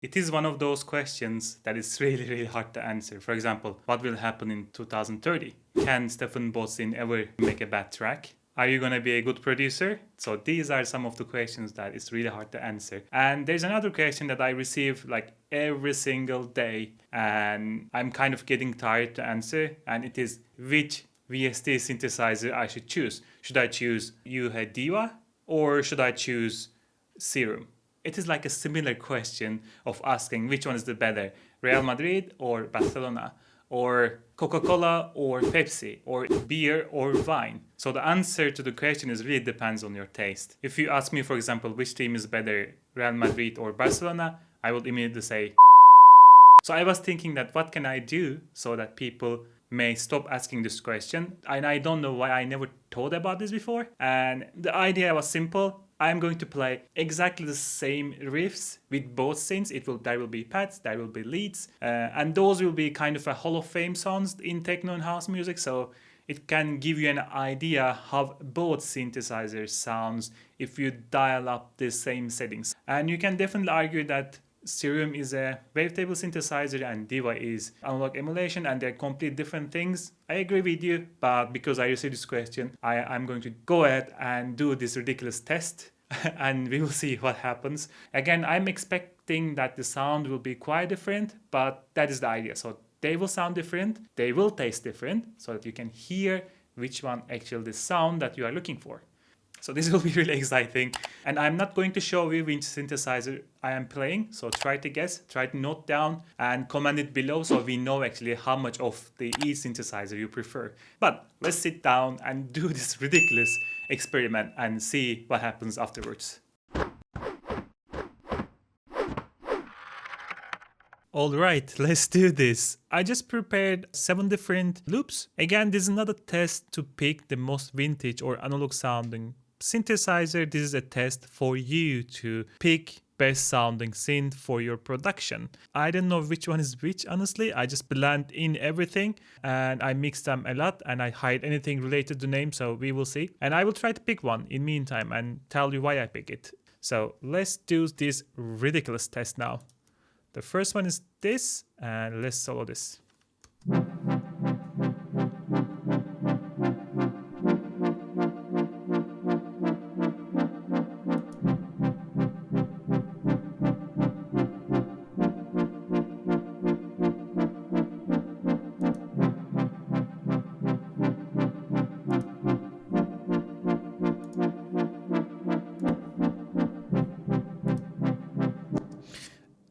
It is one of those questions that is really hard to answer. For example, what will happen in 2030? Can Stefan Botzin ever make a bad track? Are you going to be a good producer? So these are some of the questions that is really hard to answer. And there's another question that I receive like every single day, and I'm kind of getting tired to answer, and it is which VST synthesizer I should choose. Should I choose U-He Diva or should I choose Serum? It is like a similar question of asking which one is the better, Real Madrid or Barcelona, or Coca-Cola or Pepsi, or beer or wine. So the answer to the question is really depends on your taste. If you ask me, for example, which team is better, Real Madrid or Barcelona, I would immediately say. So I was thinking that what can I do so that people may stop asking this question, and I don't know why I never thought about this before. And the idea was simple. I'm going to play exactly the same riffs with both synths. There will be pads, there will be leads, and those will be kind of a Hall of Fame sounds in techno and house music. So it can give you an idea how both synthesizers sounds if you dial up the same settings. And you can definitely argue that Serum is a wavetable synthesizer and Diva is analog emulation, and they're completely different things. I agree with you, but because I received this question, I'm going to go ahead and do this ridiculous test and we will see what happens. Again, I'm expecting that the sound will be quite different, but that is the idea. So they will sound different, they will taste different, so that you can hear which one actually the sound that you are looking for. So this will be really exciting. And I'm not going to show you which synthesizer I am playing. So try to guess, try to note down and comment it below so we know actually how much of the each synthesizer you prefer. But let's sit down and do this ridiculous experiment and see what happens afterwards. Alright, let's do this. I just prepared 7 different loops. Again, this is not a test to pick the most vintage or analog sounding synthesizer. This is a test for you to pick best sounding synth for your production. I don't know which one is which, honestly. I just blend in everything and I mix them a lot and I hide anything related to name, so we will see. And I will try to pick one in meantime and tell you why I pick it. So let's do this ridiculous test now. The first one is this, and let's solo this.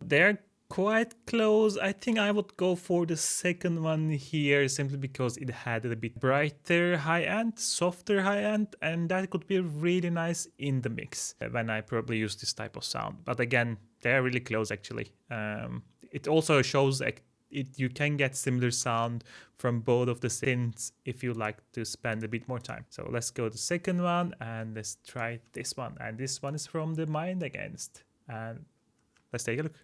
They're quite close. I think I would go for the second one here simply because it had a bit brighter high end, softer high end, and that could be really nice in the mix when I probably use this type of sound. But again, they're really close actually. It also shows you can get similar sound from both of the synths if you like to spend a bit more time. So let's go to the second one and let's try this one. And this one is from the Mind Against. And let's take a look.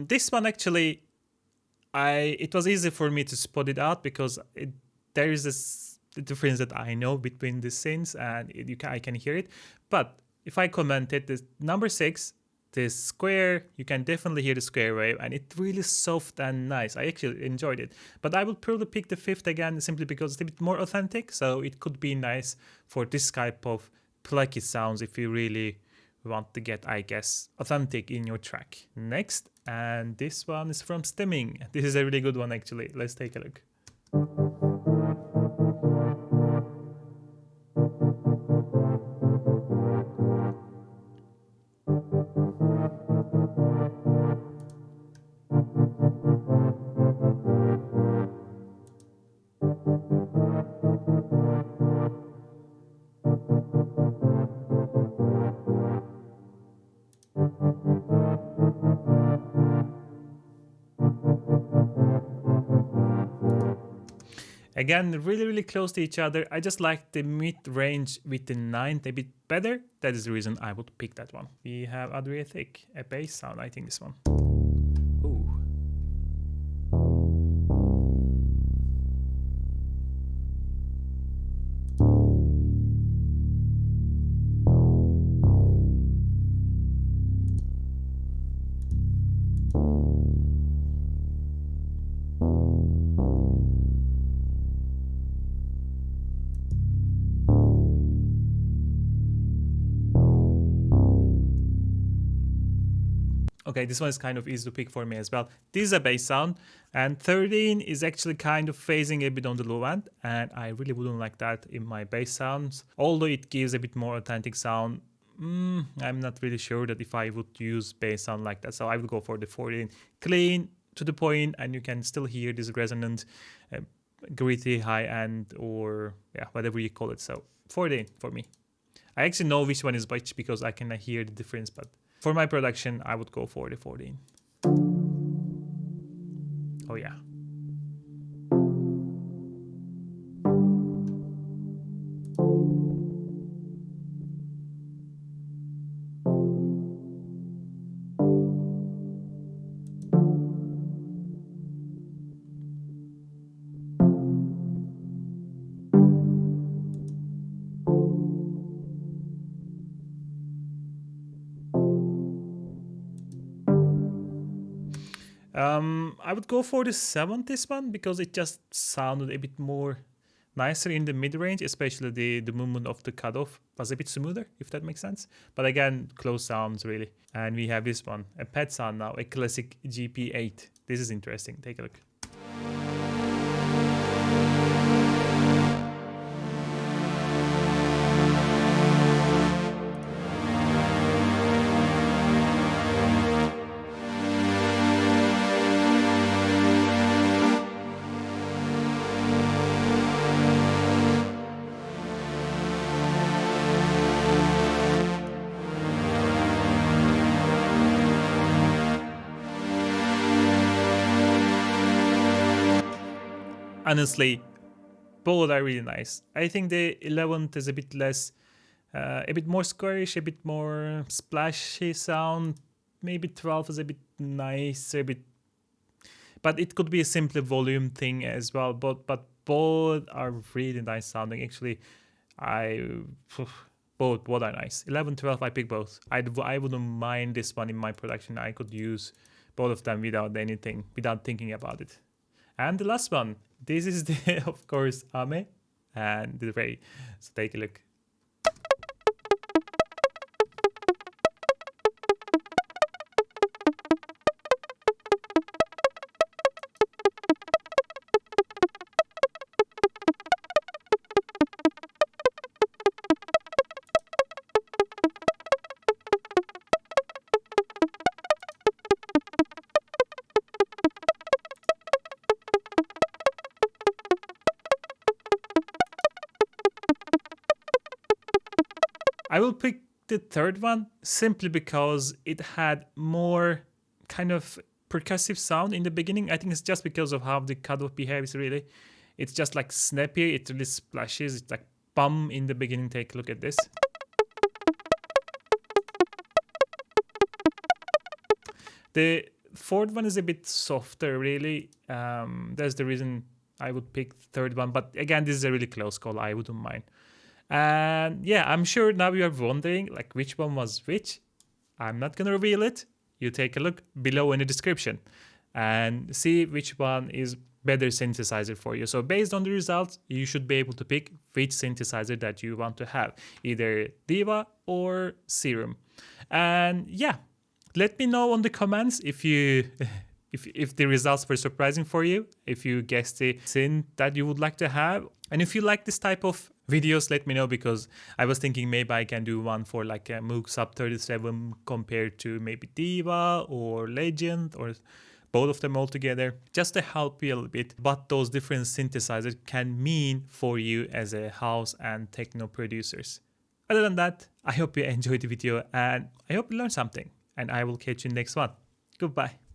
This one actually, it was easy for me to spot it out because there is a difference that I know between the synths and I can hear it. But if I commented the number 6, this square, you can definitely hear the square wave and it's really soft and nice. I actually enjoyed it. But I would probably pick the 5th again simply because it's a bit more authentic. So it could be nice for this type of plucky sounds if you really want to get, I guess, authentic in your track. Next, and this one is from Stemming. This is a really good one actually. Let's take a look. Again, really close to each other. I just like the mid-range with the 9th a bit better. That is the reason I would pick that one. We have Adriatic, a bass sound, I think this one. Ooh. Okay, this one is kind of easy to pick for me as well. This is a bass sound, and 13 is actually kind of phasing a bit on the low end, and I really wouldn't like that in my bass sounds. Although it gives a bit more authentic sound, I'm not really sure that if I would use bass sound like that, so I would go for the 14. Clean, to the point, and you can still hear this resonant, gritty, high end, or yeah, whatever you call it. So 14 for me. I actually know which one is which because I can hear the difference, but for my production, I would go for the 14. Oh yeah. I would go for the 7th one because it just sounded a bit more nicer in the mid-range, especially the movement of the cutoff was a bit smoother, if that makes sense. But again, close sounds really. And we have this one, a pet sound now, a classic GP8. This is interesting, take a look. Honestly, both are really nice. I think the 11th is a bit less, a bit more squarish, a bit more splashy sound. Maybe 12 is a bit nicer, but it could be a simple volume thing as well. But both are really nice sounding. Actually, both are nice. 11, 12, I pick both. I wouldn't mind this one in my production. I could use both of them without thinking about it. And the last one, this is the, of course, Ame and the Ray. So take a look. I will pick the 3rd one simply because it had more kind of percussive sound in the beginning. I think it's just because of how the cutoff behaves really. It's just like snappy, it really splashes, it's like bum in the beginning. Take a look at this. The 4th one is a bit softer really. That's the reason I would pick the 3rd one. But again, this is a really close call, I wouldn't mind. And yeah, I'm sure now you are wondering like which one was which. I'm not gonna reveal it. You take a look below in the description and see which one is better synthesizer for you. So based on the results, you should be able to pick which synthesizer that you want to have, either Diva or Serum. And yeah, let me know on the comments if you if the results were surprising for you, if you guessed the synth that you would like to have. And if you like this type of videos, let me know, because I was thinking maybe I can do one for like a Moog Sub 37 compared to maybe Diva or Legend or both of them all together, just to help you a little bit what those different synthesizers can mean for you as a house and techno producers. Other than that, I hope you enjoyed the video and I hope you learned something, and I will catch you in the next one. Goodbye.